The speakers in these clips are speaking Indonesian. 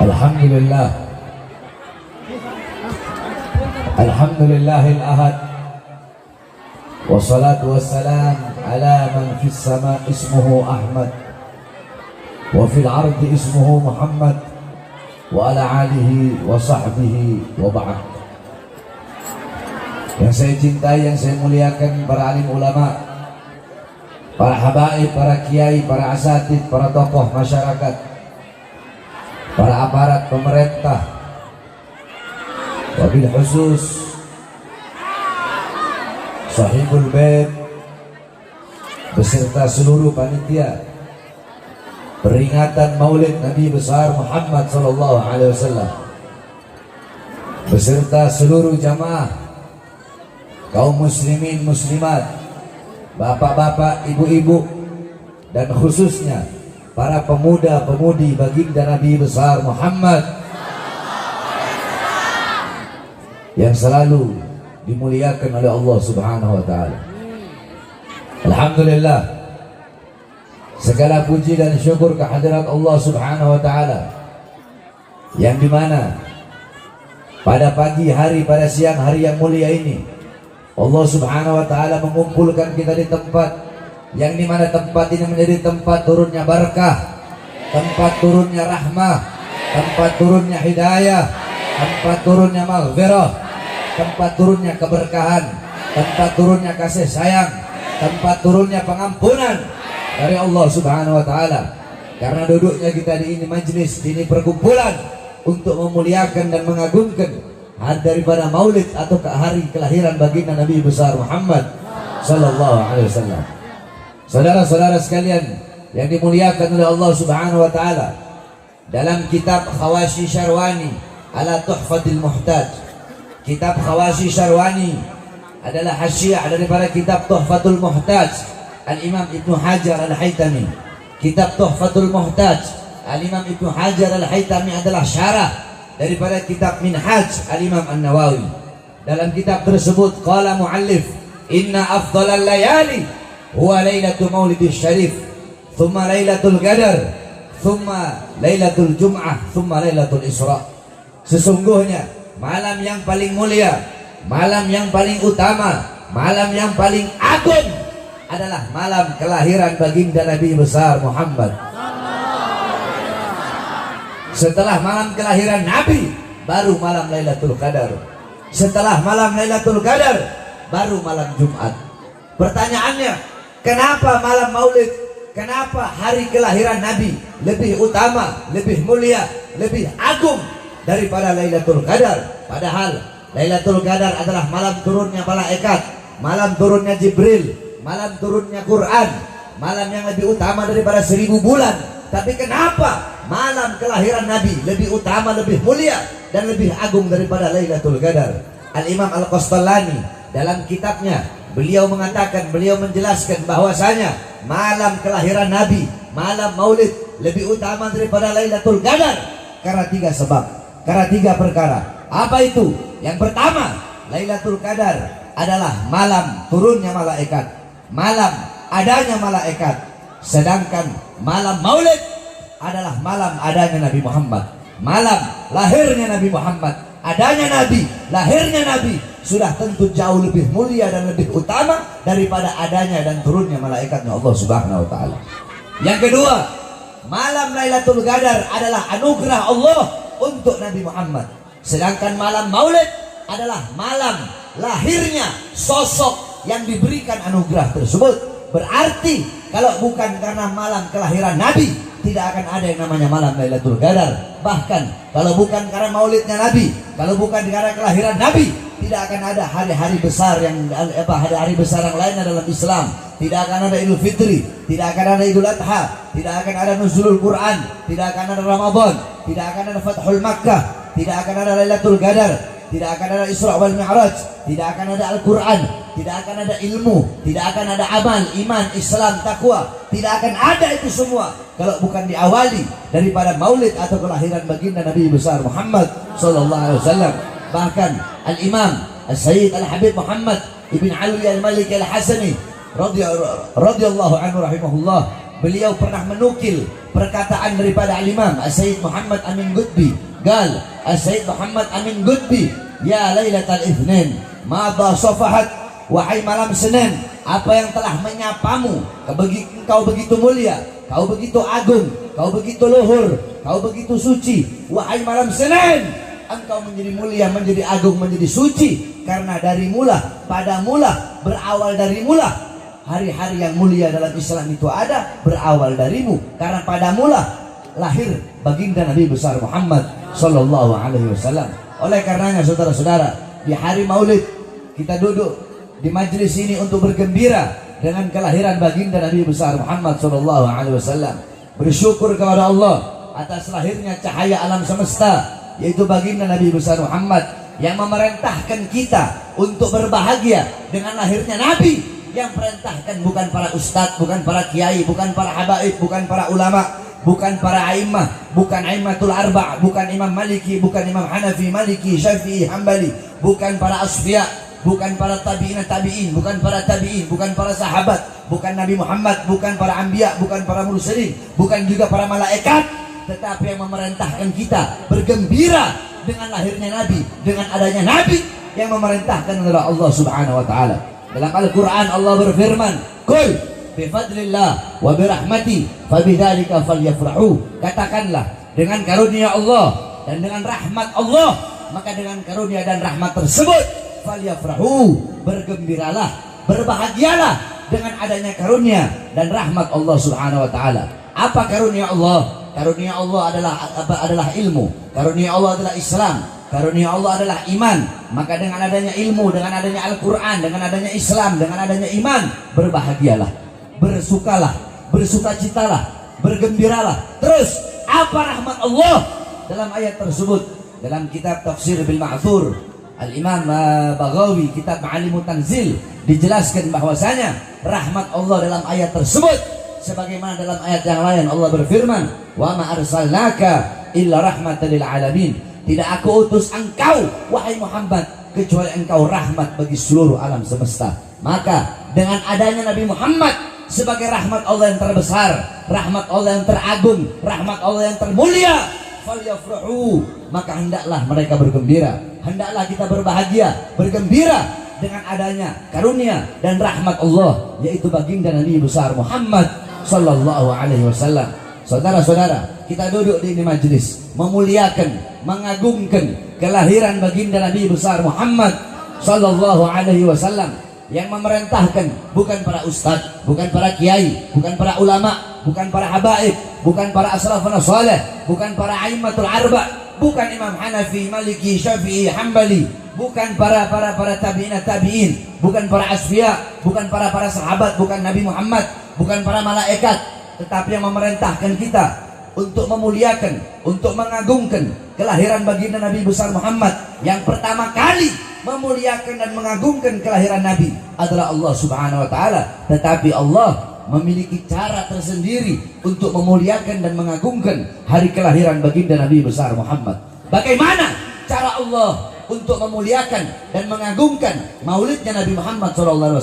Alhamdulillah. Alhamdulillahil ahad. Wassalatu wassalam ala man fis sama ismuhu Ahmad wa fil ardi ismuhu Muhammad wa ala alihi wa sahbihi wa ba'd. Yang saya cintai, yang saya muliakan, para alim ulama, para habaib, para kiai, para asatid, para tokoh masyarakat, para aparat pemerintah, wabil khusus sahibul bait beserta seluruh panitia peringatan Maulid Nabi besar Muhammad sallallahu alaihi wasallam, beserta seluruh jamaah kaum muslimin muslimat, bapak-bapak, ibu-ibu, dan khususnya para pemuda-pemudi baginda Nabi besar Muhammad yang selalu dimuliakan oleh Allah Subhanahu wa taala. Alhamdulillah, segala puji dan syukur kehadirat Allah Subhanahu wa taala yang dimana pada pagi hari, pada siang hari yang mulia ini Allah Subhanahu wa taala mengumpulkan kita di tempat yang dimana tempat ini menjadi tempat turunnya barakah, tempat turunnya rahmah, tempat turunnya hidayah, tempat turunnya maghfirah, tempat turunnya keberkahan, tempat turunnya kasih sayang, tempat turunnya pengampunan dari Allah Subhanahu wa taala. Karena duduknya kita di ini majlis, di ini perkumpulan untuk memuliakan dan mengagungkan hari daripada maulid atau hari kelahiran baginda Nabi besar Muhammad sallallahu alaihi wasallam. Saudara-saudara sekalian yang dimuliakan oleh Allah Subhanahu wa taala, dalam kitab Khawashi Syarwani ala Tuhfatil Muhtaj, kitab Khawashi Syarwani adalah hasyiah daripada kitab Tuhfatul Muhtaj Al-Imam Ibnu Hajar Al-Haytami. Kitab Tuhfatul Muhtaj Al-Imam Ibnu Hajar Al-Haytami adalah syarah daripada kitab Minhaj Al-Imam An-Nawawi. Dalam kitab tersebut qala muallif, inna afdhalal layali huwa lailatul maulidis syarif, thumma lailatul qadar, thumma lailatul jum'ah, thumma lailatul isra. Sesungguhnya malam yang paling mulia, malam yang paling utama, malam yang paling agung adalah malam kelahiran baginda Nabi besar Muhammad. Setelah malam kelahiran Nabi, baru malam Lailatul Qadar. Setelah malam Lailatul Qadar, baru malam Jumat. Pertanyaannya, kenapa malam Maulid, kenapa hari kelahiran Nabi lebih utama, lebih mulia, lebih agung daripada Lailatul Qadar? Padahal Lailatul Qadar adalah malam turunnya malaikat, malam turunnya Jibril, malam turunnya Quran, malam yang lebih utama daripada 1000 bulan. Tapi kenapa malam kelahiran Nabi lebih utama, lebih mulia, dan lebih agung daripada Lailatul Qadar? Al-Imam Al-Qastallani dalam kitabnya, beliau mengatakan, beliau menjelaskan bahwasanya malam kelahiran Nabi, malam Maulid lebih utama daripada Lailatul Qadar karena 3 sebab, karena 3 perkara. Apa itu? Yang pertama, Lailatul Qadar adalah malam turunnya malaikat, malam adanya malaikat. Sedangkan malam Maulid adalah malam adanya Nabi Muhammad, malam lahirnya Nabi Muhammad. Adanya Nabi, lahirnya Nabi sudah tentu jauh lebih mulia dan lebih utama daripada adanya dan turunnya malaikatnya Allah Subhanahu wa taala. Yang kedua, malam Lailatul Qadar adalah anugerah Allah untuk Nabi Muhammad. Sedangkan malam Maulid adalah malam lahirnya sosok yang diberikan anugerah tersebut. Berarti kalau bukan karena malam kelahiran Nabi, tidak akan ada yang namanya malam Lailatul Qadar. Bahkan kalau bukan karena maulidnya Nabi, kalau bukan karena kelahiran Nabi, tidak akan ada hari-hari besar yang hari-hari besar yang lainnya dalam Islam. Tidak akan ada Idul Fitri, tidak akan ada Idul Adha, tidak akan ada Nuzulul Quran, tidak akan ada Ramadan, tidak akan ada Fathul Makkah, tidak akan ada Lailatul Qadar, tidak akan ada Isra wal Mi'raj, tidak akan ada Al-Quran, tidak akan ada ilmu, tidak akan ada amal, iman, Islam, takwa. Tidak akan ada itu semua kalau bukan diawali daripada maulid atau kelahiran baginda Nabi besar Muhammad sallallahu alaihi wasallam. Bahkan Al-Imam Al-Sayyid Al-Habib Muhammad Ibn Ali Al-Maliki Al-Hasani radhiyallahu anhu rahimahullah beliau pernah menukil perkataan daripada Al-Imam As-Sayyid Muhammad Amin Qutbi. Gal As-Sayyid Muhammad Amin Qutbi, ya Lailatul Itsnin, ma safahat, wahai malam Senin, apa yang telah menyapamu, engkau begitu mulia, kau begitu agung, kau begitu luhur, kau begitu suci. Wahai malam Senin, engkau menjadi mulia, menjadi agung, menjadi suci, karena dari mula, pada mula, berawal dari mula. Hari-hari yang mulia dalam Islam itu ada, berawal darimu, karena pada mula lahir baginda Nabi besar Muhammad Sallallahu Alaihi Wasallam. Oleh karenanya saudara-saudara, di hari Maulid kita duduk di majelis ini untuk bergembira dengan kelahiran baginda Nabi besar Muhammad Sallallahu Alaihi Wasallam. Bersyukur kepada Allah atas lahirnya cahaya alam semesta, yaitu baginda Nabi besar Muhammad, yang memerintahkan kita untuk berbahagia dengan lahirnya Nabi. Yang perintahkan bukan para ustadz, bukan para kiai, bukan para habaib, bukan para ulama, bukan para a'immah, bukan a'immatul arba', bukan Imam Maliki, bukan Imam Hanafi, Maliki, Syafi'i, Hambali, bukan para asfiya, bukan para tabi'in, bukan para tabi'in, bukan para sahabat, bukan Nabi Muhammad, bukan para anbiya, bukan para mursalin, bukan juga para malaikat, tetapi yang memerintahkan kita bergembira dengan lahirnya Nabi, dengan adanya Nabi. Yang memerintahkan adalah Allah Subhanahu wa taala. Dalam Al-Qur'an Allah berfirman, "Qul bifadlillah wa birahmati fabidzalika falyafrahu." Katakanlah, dengan karunia Allah dan dengan rahmat Allah, maka dengan karunia dan rahmat tersebut falyafrahu, bergembiralah, berbahagialah dengan adanya karunia dan rahmat Allah Subhanahu wa taala. Apa karunia Allah? Karunia Allah adalah ilmu. Karunia Allah adalah Islam. Karunia Allah adalah iman. Maka dengan adanya ilmu, dengan adanya Al-Quran, dengan adanya Islam, dengan adanya iman, berbahagialah, bersukalah, bersukacitalah, bergembiralah. Terus apa rahmat Allah dalam ayat tersebut? Dalam kitab Tafsir bil Ma'thur Al-Imam Baghawi, kitab Ma'alimut Tanzil, dijelaskan bahwasanya rahmat Allah dalam ayat tersebut sebagaimana dalam ayat yang lain Allah berfirman, "Wa ma arsalnaka illa rahmatan lil alamin." Tidak aku utus engkau wahai Muhammad kecuali engkau rahmat bagi seluruh alam semesta. Maka dengan adanya Nabi Muhammad sebagai rahmat Allah yang terbesar, rahmat Allah yang teragung, rahmat Allah yang termulia, falyafrahu, maka hendaklah mereka bergembira, hendaklah kita berbahagia, bergembira dengan adanya karunia dan rahmat Allah, yaitu baginda Nabi besar Muhammad Sallallahu Alaihi Wasallam. Saudara-saudara, kita duduk di ini majelis memuliakan, mengagungkan kelahiran baginda Nabi besar Muhammad Sallallahu Alaihi Wasallam, yang memerintahkan bukan para ustadz, bukan para kiai, bukan para ulama, bukan para habaib, bukan para asrafun salih, bukan para a'immatul arba', bukan Imam Hanafi, Maliki, Syafi'i, Hambali, bukan para tabi'in, bukan para asfiya, bukan para sahabat, bukan Nabi Muhammad, bukan para malaikat, tetapi yang memerintahkan kita untuk memuliakan, untuk mengagungkan kelahiran baginda Nabi besar Muhammad. Yang pertama kali memuliakan dan mengagungkan kelahiran Nabi adalah Allah Subhanahu wa taala, tetapi Allah memiliki cara tersendiri untuk memuliakan dan mengagungkan hari kelahiran baginda Nabi besar Muhammad. Bagaimana cara Allah untuk memuliakan dan mengagungkan maulidnya Nabi Muhammad SAW?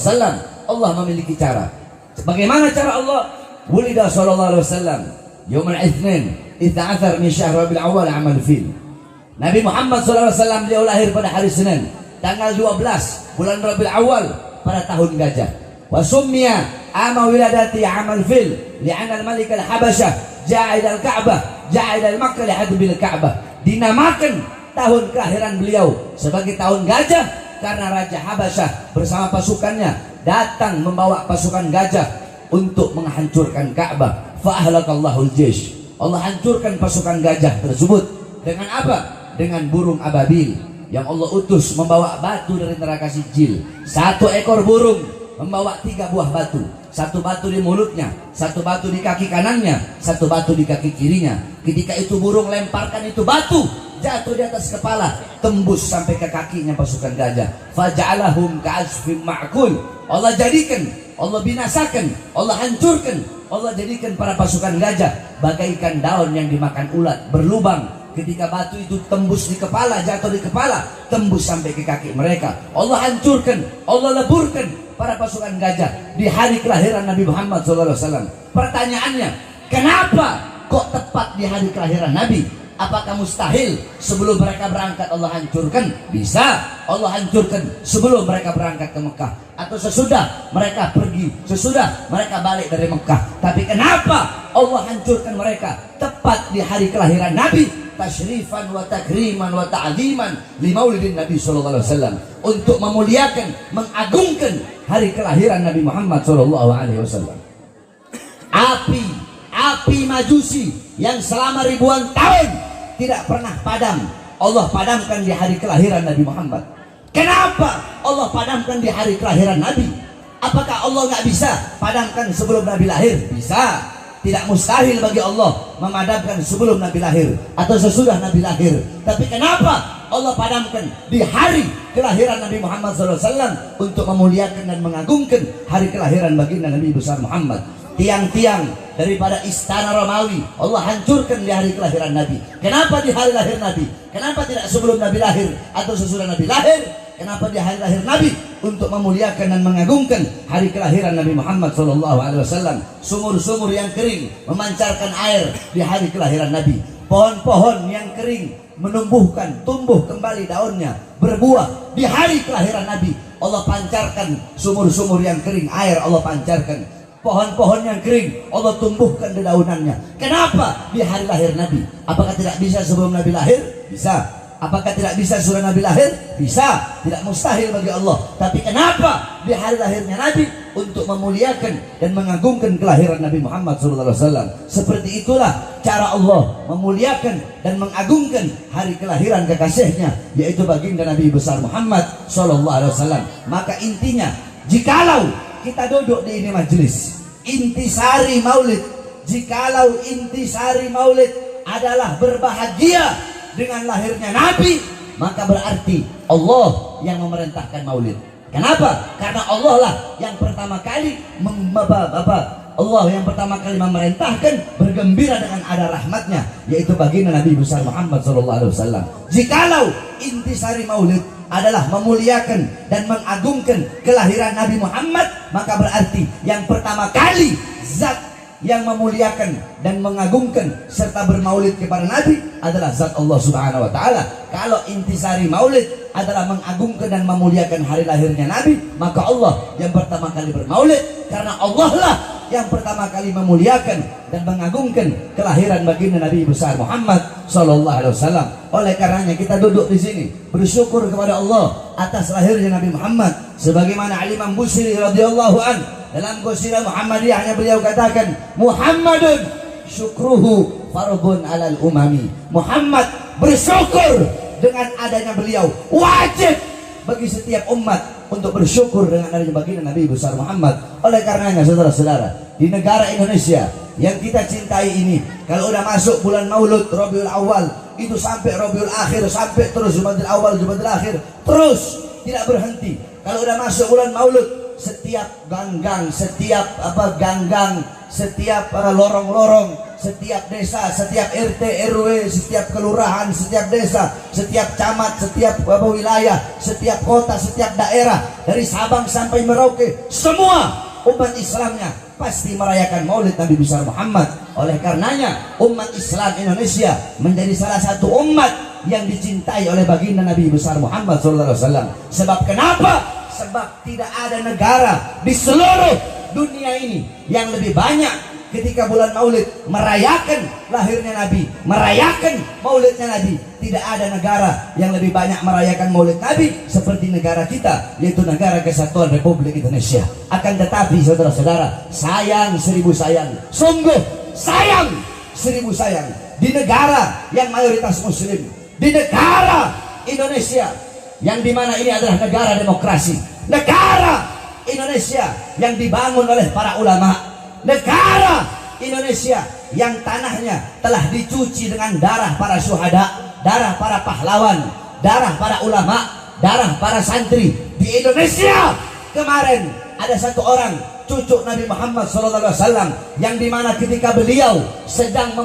Allah memiliki cara. Bagaimana cara Allah? Wulida sallallahu alaihi wasallam Yaumul Itsnin 12 min syahr Rabiul Awwal amal fil. Nabi Muhammad SAW beliau lahir pada hari Senin tanggal 12 bulan Rabiul Awwal pada tahun gajah. Wa summiya ama wiladati amal fil li'anna al-malik al-Habasyah ja'a ila al-Ka'bah ja'a ila al-Makkah lihadbil Ka'bah. Dinamakan tahun kelahiran beliau sebagai tahun gajah karena Raja Habasyah bersama pasukannya datang membawa pasukan gajah untuk menghancurkan Ka'bah. Fa'ahlakallahul jaysh. Allah hancurkan pasukan gajah tersebut dengan apa? Dengan burung ababil yang Allah utus membawa batu dari neraka Sijil. Satu ekor burung membawa 3 buah batu. Satu batu di mulutnya, satu batu di kaki kanannya, satu batu di kaki kirinya. Ketika itu burung lemparkan itu batu, jatuh di atas kepala, tembus sampai ke kakinya pasukan gajah. Faja'alahum ka'asfim ma'kul. Allah jadikan, Allah binasakan, Allah hancurkan, Allah jadikan para pasukan gajah bagaikan daun yang dimakan ulat, berlubang ketika batu itu tembus di kepala, jatuh di kepala, tembus sampai ke kaki mereka. Allah hancurkan, Allah leburkan para pasukan gajah di hari kelahiran Nabi Muhammad SAW. Pertanyaannya, kenapa kok tepat di hari kelahiran Nabi? Apakah mustahil sebelum mereka berangkat Allah hancurkan? Bisa Allah hancurkan sebelum mereka berangkat ke Mekah, atau sesudah mereka pergi, sesudah mereka balik dari Mekah. Tapi kenapa Allah hancurkan mereka tepat di hari kelahiran Nabi? Tashrifan wa takriman wa ta'ziman li maulidin Nabi sallallahu alaihi wasallam, untuk memuliakan, mengagungkan hari kelahiran Nabi Muhammad sallallahu alaihi wasallam. Api majusi yang selama ribuan tahun tidak pernah padam, Allah padamkan di hari kelahiran Nabi Muhammad. Kenapa Allah padamkan di hari kelahiran Nabi? Apakah Allah nggak bisa padamkan sebelum Nabi lahir? Bisa. Tidak mustahil bagi Allah memadamkan sebelum Nabi lahir atau sesudah Nabi lahir. Tapi kenapa Allah padamkan di hari kelahiran Nabi Muhammad SAW, untuk memuliakan dan mengagungkan hari kelahiran baginda Nabi besar Muhammad. Tiang-tiang daripada istana Romawi Allah hancurkan di hari kelahiran Nabi. Kenapa di hari lahir Nabi? Kenapa tidak sebelum Nabi lahir atau sesudah Nabi lahir? Kenapa di hari lahir Nabi? Untuk memuliakan dan mengagungkan hari kelahiran Nabi Muhammad SAW. Sumur-sumur yang kering memancarkan air di hari kelahiran Nabi. Pohon-pohon yang kering menumbuhkan, tumbuh kembali daunnya, berbuah di hari kelahiran Nabi. Allah pancarkan sumur-sumur yang kering, air Allah pancarkan. Pohon-pohon yang kering Allah tumbuhkan dedaunannya. Kenapa di hari lahir Nabi? Apakah tidak bisa sebelum Nabi lahir? Bisa. Apakah tidak bisa sesudah Nabi lahir? Bisa. Tidak mustahil bagi Allah. Tapi kenapa di hari lahirnya Nabi? Untuk memuliakan dan mengagungkan kelahiran Nabi Muhammad SAW. Seperti itulah cara Allah memuliakan dan mengagungkan hari kelahiran kekasihnya, yaitu baginda Nabi besar Muhammad SAW. Maka intinya, jikalau kita duduk di ini majelis intisari maulid, jikalau intisari maulid adalah berbahagia dengan lahirnya Nabi, maka berarti Allah yang memerintahkan maulid. Kenapa? Karena Allah lah yang pertama kali Allah yang pertama kali memerintahkan bergembira dengan ada rahmatnya, yaitu baginda Nabi besar Muhammad SAW. Jikalau intisari maulid adalah memuliakan dan mengagungkan kelahiran Nabi Muhammad, maka berarti yang pertama kali zat yang memuliakan dan mengagungkan serta bermaulid kepada Nabi adalah zat Allah Subhanahu wa Ta'ala. Kalau intisari maulid adalah mengagungkan dan memuliakan hari lahirnya Nabi, maka Allah yang pertama kali bermaulid, karena Allah lah yang pertama kali memuliakan dan mengagungkan kelahiran baginda Nabi besar Muhammad sallallahu alaihi wasallam. Oleh karenanya kita duduk di sini bersyukur kepada Allah atas lahirnya Nabi Muhammad, sebagaimana Imam Busiri radhiyallahu an dalam Qasidah Muhammadiyahnya beliau katakan, Muhammadun syukruhu fardun alal umami. Muhammad bersyukur dengan adanya beliau, wajib bagi setiap umat untuk bersyukur dengan adanya baginda Nabi besar Muhammad. Oleh karenanya saudara-saudara, di negara Indonesia yang kita cintai ini, kalau udah masuk bulan Maulud Rabiul Awal, itu sampai Rabiul Akhir, sampai terus Jumadil Awal, Jumadil Akhir, terus tidak berhenti. Kalau udah masuk bulan Maulud, setiap ganggang, setiap lorong-lorong, setiap desa, setiap RT RW, setiap kelurahan, setiap desa, setiap camat, setiap wilayah, setiap kota, setiap daerah, dari Sabang sampai Merauke, semua umat Islamnya pasti merayakan Maulid Nabi besar Muhammad. Oleh karenanya umat Islam Indonesia menjadi salah satu umat yang dicintai oleh baginda Nabi besar Muhammad SAW. Sebab kenapa? Sebab tidak ada negara di seluruh dunia ini yang lebih banyak ketika bulan Maulid merayakan lahirnya Nabi, merayakan Maulidnya Nabi. Tidak ada negara yang lebih banyak merayakan Maulid Nabi seperti negara kita, yaitu Negara Kesatuan Republik Indonesia. Akan tetapi saudara-saudara, sayang seribu sayang, sungguh sayang seribu sayang, di negara yang mayoritas muslim, di negara Indonesia yang dimana ini adalah negara demokrasi, negara Indonesia yang dibangun oleh para ulama, negara Indonesia yang tanahnya telah dicuci dengan darah para syuhada, darah para pahlawan, darah para ulama, darah para santri. Di Indonesia kemarin ada satu orang cucu Nabi Muhammad SAW, yang dimana ketika beliau sedang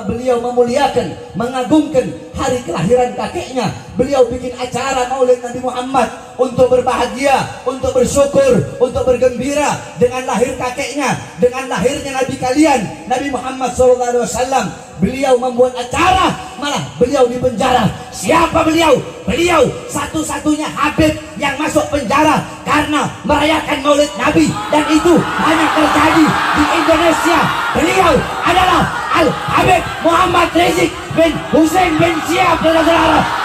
beliau memuliakan, mengagungkan hari kelahiran kakeknya, beliau bikin acara maulid Nabi Muhammad untuk berbahagia, untuk bersyukur, untuk bergembira dengan lahir kakeknya, dengan lahirnya Nabi kalian, Nabi Muhammad SAW. Beliau membuat acara, malah beliau di penjara. Siapa beliau? Beliau satu-satunya Habib yang masuk penjara karena merayakan maulid Nabi, dan itu hanya terjadi di Indonesia. Beliau adalah Al Habib Muhammad Rizik bin Hussein bin Syihab, saudara-saudara.